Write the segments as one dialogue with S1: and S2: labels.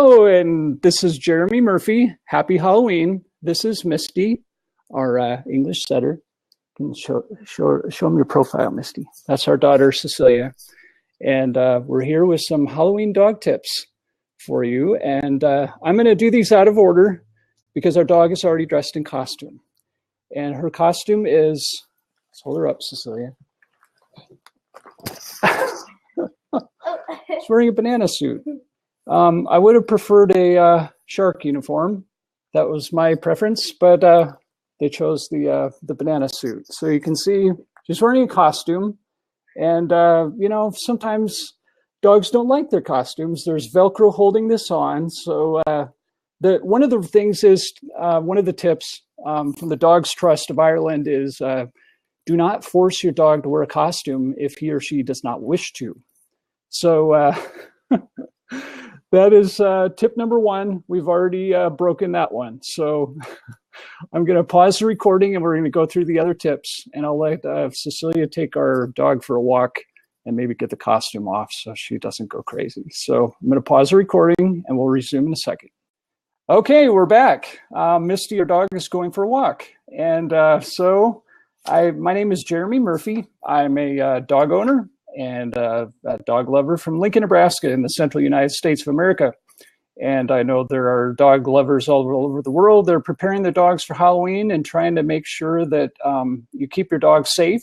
S1: Hello, and this is Jeremy Murphy. Happy Halloween. This is Misty, our English setter. Can you show them your profile, Misty. That's our daughter, Cecilia. And we're here with some Halloween dog tips for you. And I'm going to do these out of order because our dog is already dressed in costume. And her costume is, let's hold her up, Cecilia. She's wearing a banana suit. I would have preferred a shark uniform. That was my preference, but they chose the banana suit. So you can see she's wearing a costume. And, you know, sometimes dogs don't like their costumes. There's Velcro holding this on. So one of the things is, one of the tips from the Dogs Trust of Ireland is do not force your dog to wear a costume if he or she does not wish to. So that is tip number one. We've already broken that one. So I'm going to pause the recording and we're going to go through the other tips. And I'll let Cecilia take our dog for a walk and maybe get the costume off so she doesn't go crazy. So I'm going to pause the recording and we'll resume in a second. Okay, we're back. Misty, your dog, is going for a walk. And my name is Jeremy Murphy. I'm a dog owner and a dog lover from Lincoln, Nebraska in the central United States of America. And I know there are dog lovers all over the world. They're preparing their dogs for Halloween and trying to make sure that you keep your dog safe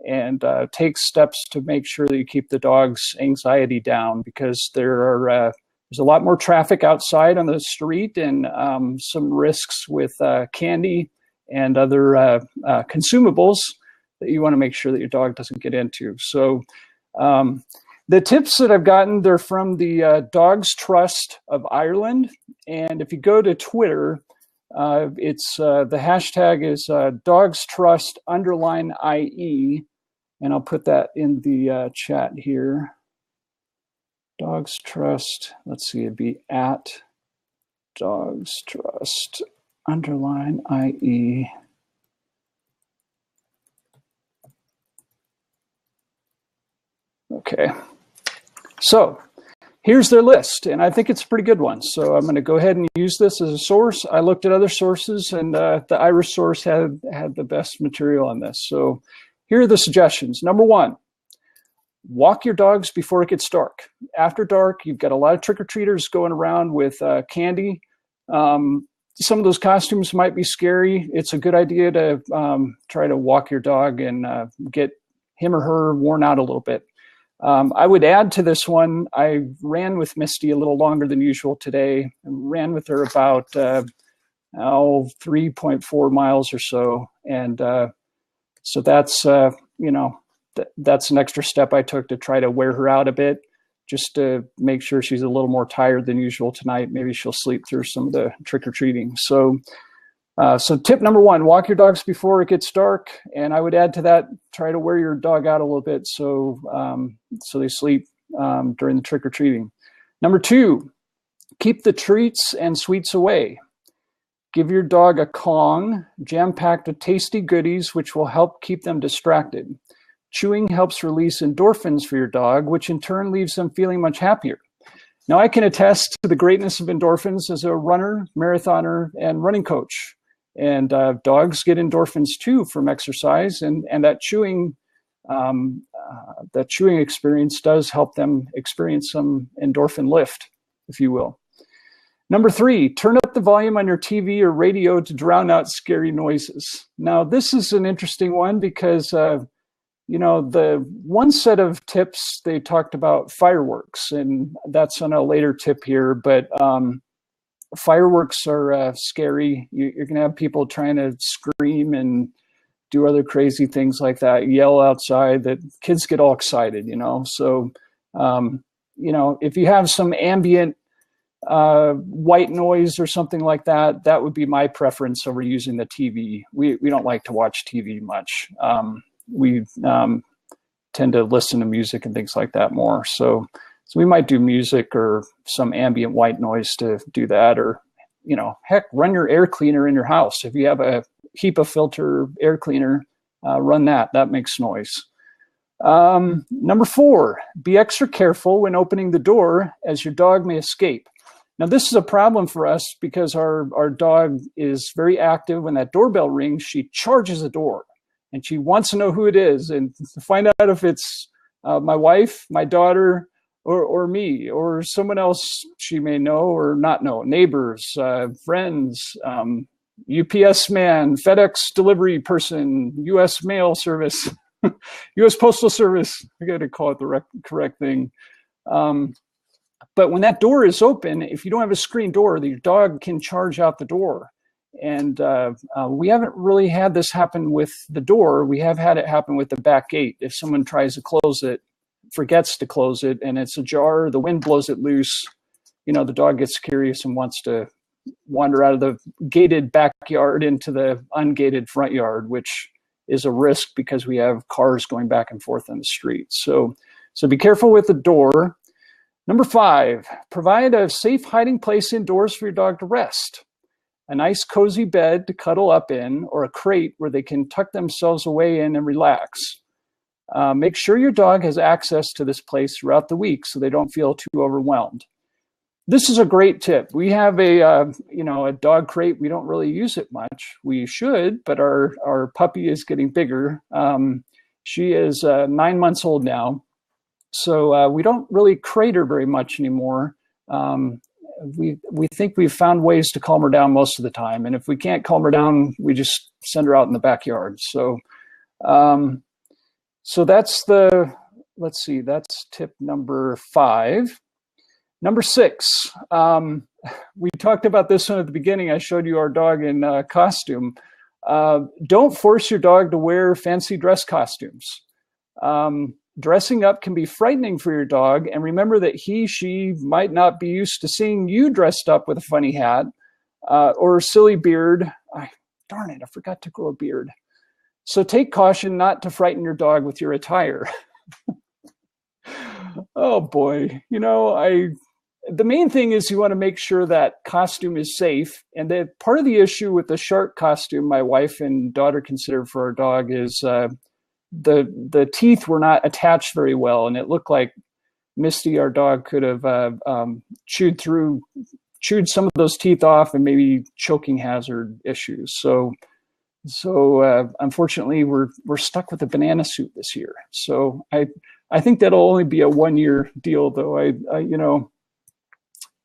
S1: and take steps to make sure that you keep the dog's anxiety down, because there's a lot more traffic outside on the street and some risks with candy and other consumables that you want to make sure that your dog doesn't get into. So the tips that I've gotten, they're from the Dogs Trust of Ireland. And if you go to Twitter, it's the hashtag is DogsTrust_IE. And I'll put that in the chat here. Dogs Trust, let's see, it'd be at DogsTrust_IE. Okay, so here's their list, and I think it's a pretty good one. So I'm going to go ahead and use this as a source. I looked at other sources, and the Irish source had the best material on this. So here are the suggestions. Number one, walk your dogs before it gets dark. After dark, you've got a lot of trick-or-treaters going around with candy. Some of those costumes might be scary. It's a good idea to try to walk your dog and get him or her worn out a little bit. I would add to this one, I ran with Misty a little longer than usual today. I ran with her about 3.4 miles or so. And so that's, that's an extra step I took to try to wear her out a bit, just to make sure she's a little more tired than usual tonight. Maybe she'll sleep through some of the trick-or-treating. So tip number one, walk your dogs before it gets dark. And I would add to that, try to wear your dog out a little bit so they sleep during the trick-or-treating. Number two, keep the treats and sweets away. Give your dog a Kong, jam-packed with tasty goodies, which will help keep them distracted. Chewing helps release endorphins for your dog, which in turn leaves them feeling much happier. Now, I can attest to the greatness of endorphins as a runner, marathoner, and running coach. And dogs get endorphins too from exercise, and that chewing experience does help them experience some endorphin lift, if you will. Number three, turn up the volume on your TV or radio to drown out scary noises. Now, this is an interesting one because the one set of tips, they talked about fireworks, and that's on a later tip here, but fireworks are scary. You're going to have people trying to scream and do other crazy things like that, yell outside, that kids get all excited, So, if you have some ambient white noise or something like that, that would be my preference over using the TV. We don't like to watch TV much. We tend to listen to music and things like that more. So we might do music or some ambient white noise to do that, or, heck, run your air cleaner in your house. If you have a HEPA filter air cleaner, run that. That makes noise. Number four, be extra careful when opening the door, as your dog may escape. Now, this is a problem for us because our dog is very active. When that doorbell rings, she charges the door and she wants to know who it is and to find out if it's my wife, my daughter, or me, or someone else she may know or not know, neighbors, friends, UPS man, FedEx delivery person, US mail service, US Postal Service. I got to call it the correct thing. But when that door is open, if you don't have a screen door, your dog can charge out the door. And we haven't really had this happen with the door. We have had it happen with the back gate. If someone tries to close it, forgets to close it, and it's ajar, the wind blows it loose, the dog gets curious and wants to wander out of the gated backyard into the ungated front yard, which is a risk because we have cars going back and forth on the street. So be careful with the door. Number 5, provide a safe hiding place indoors for your dog to rest. A nice cozy bed to cuddle up in, or a crate where they can tuck themselves away in and relax. Make sure your dog has access to this place throughout the week so they don't feel too overwhelmed. This is a great tip. We have a dog crate. We don't really use it much. We should, but our puppy is getting bigger. She is 9 months old now, so we don't really crate her very much anymore. We think we've found ways to calm her down most of the time, and if we can't calm her down, we just send her out in the backyard. So that's that's tip number 5. Number 6, we talked about this one at the beginning. I showed you our dog in costume. Don't force your dog to wear fancy dress costumes. Dressing up can be frightening for your dog, and remember that she might not be used to seeing you dressed up with a funny hat or a silly beard. Darn it, I forgot to grow a beard. So take caution not to frighten your dog with your attire. Oh boy, the main thing is you want to make sure that costume is safe. And that part of the issue with the shark costume my wife and daughter considered for our dog is the teeth were not attached very well. And it looked like Misty, our dog, could have chewed some of those teeth off and maybe choking hazard issues. So unfortunately, we're stuck with a banana suit this year. So I think that'll only be a 1-year deal, though.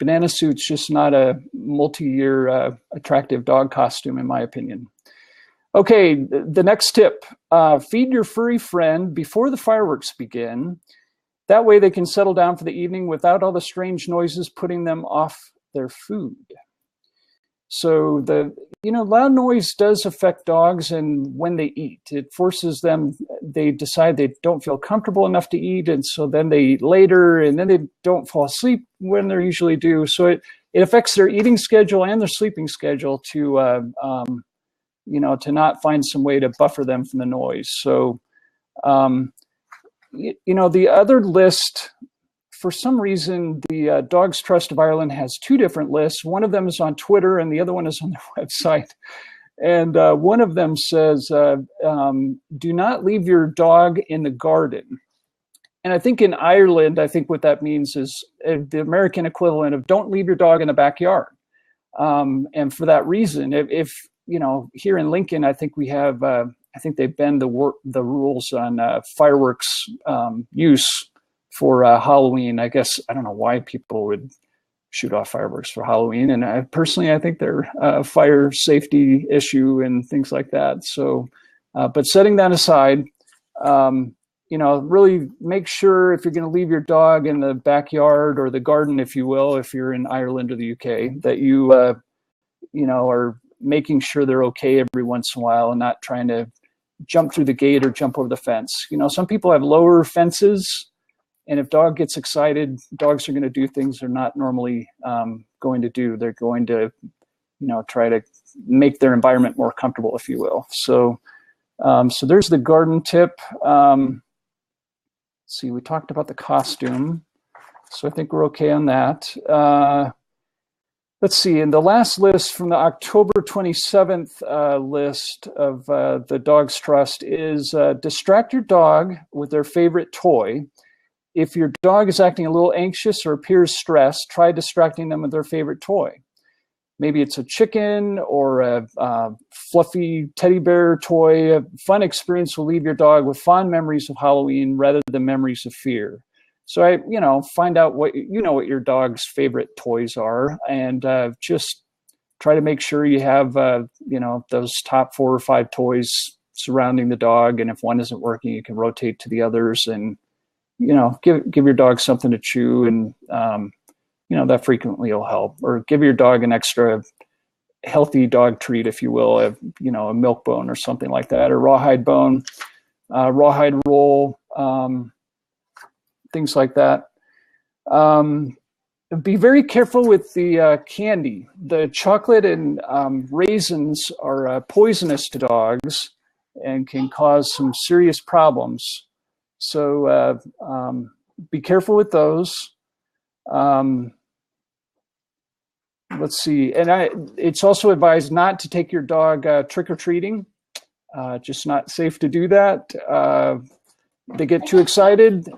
S1: Banana suit's just not a multi-year attractive dog costume, in my opinion. Okay, the next tip, feed your furry friend before the fireworks begin. That way they can settle down for the evening without all the strange noises putting them off their food. So loud noise does affect dogs, and when they eat, it forces them, they decide they don't feel comfortable enough to eat, and so then they eat later, and then they don't fall asleep when they usually do. So it affects their eating schedule and their sleeping schedule to not find some way to buffer them from the noise. So, the other list, for some reason, the Dogs Trust of Ireland has 2 different lists. One of them is on Twitter and the other one is on their website. And one of them says, do not leave your dog in the garden. And I think in Ireland, what that means is the American equivalent of don't leave your dog in the backyard. And for that reason, if here in Lincoln, I think we have, they bend the rules on fireworks use for Halloween. I guess, I don't know why people would shoot off fireworks for Halloween. And I think they're a fire safety issue and things like that. So, but setting that aside, really make sure if you're going to leave your dog in the backyard or the garden, if you will, if you're in Ireland or the UK, that you, are making sure they're okay every once in a while and not trying to jump through the gate or jump over the fence. Some people have lower fences, and if dog gets excited, dogs are going to do things they're not normally going to do. They're going to, try to make their environment more comfortable, if you will. So there's the garden tip. Let's see, we talked about the costume, so I think we're okay on that. Let's see, in the last list from the October 27th list of the Dogs Trust is distract your dog with their favorite toy if your dog is acting a little anxious or appears stressed, try distracting them with their favorite toy. Maybe it's a chicken or a fluffy teddy bear toy. A fun experience will leave your dog with fond memories of Halloween rather than memories of fear. So find out what your dog's favorite toys are, and just try to make sure you have those top 4 or 5 toys surrounding the dog. And if one isn't working, you can rotate to the others, and give your dog something to chew, and that frequently will help. Or give your dog an extra healthy dog treat, if you will, a milk bone or something like that, or rawhide bone, rawhide roll, things like that. Be very careful with the candy. The chocolate and raisins are poisonous to dogs and can cause some serious problems. So be careful with those. Let's see. And it's also advised not to take your dog trick-or-treating. Just not safe to do that. They get too excited.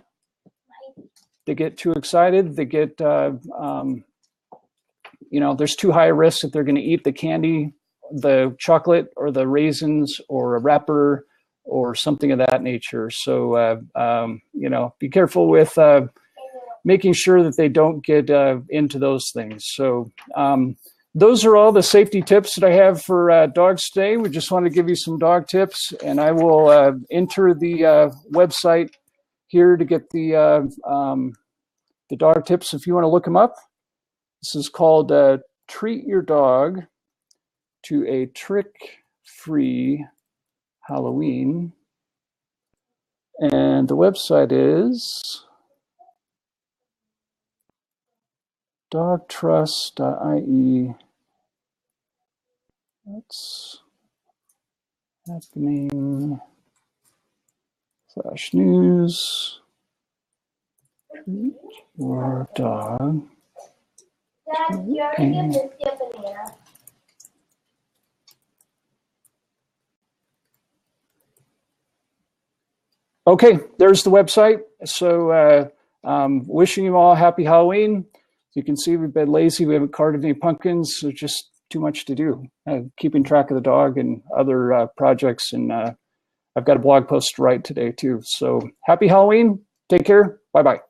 S1: They get, there's too high a risk that they're going to eat the candy, the chocolate, or the raisins, or a wrapper, or something of that nature. So, be careful with making sure that they don't get into those things. So those are all the safety tips that I have for dogs today. We just want to give you some dog tips, and I will enter the website here to get the dog tips if you want to look them up. This is called Treat Your Dog to a Trick-Free Halloween. And the website is dogtrust.ie. That's happening /news. Treat your dog.
S2: Dad, you already gave Misty a banana.
S1: Okay, there's the website. So wishing you all a happy Halloween. As you can see, we've been lazy. We haven't carved any pumpkins. There's just too much to do. Keeping track of the dog and other projects. And I've got a blog post to write today too. So happy Halloween. Take care. Bye-bye.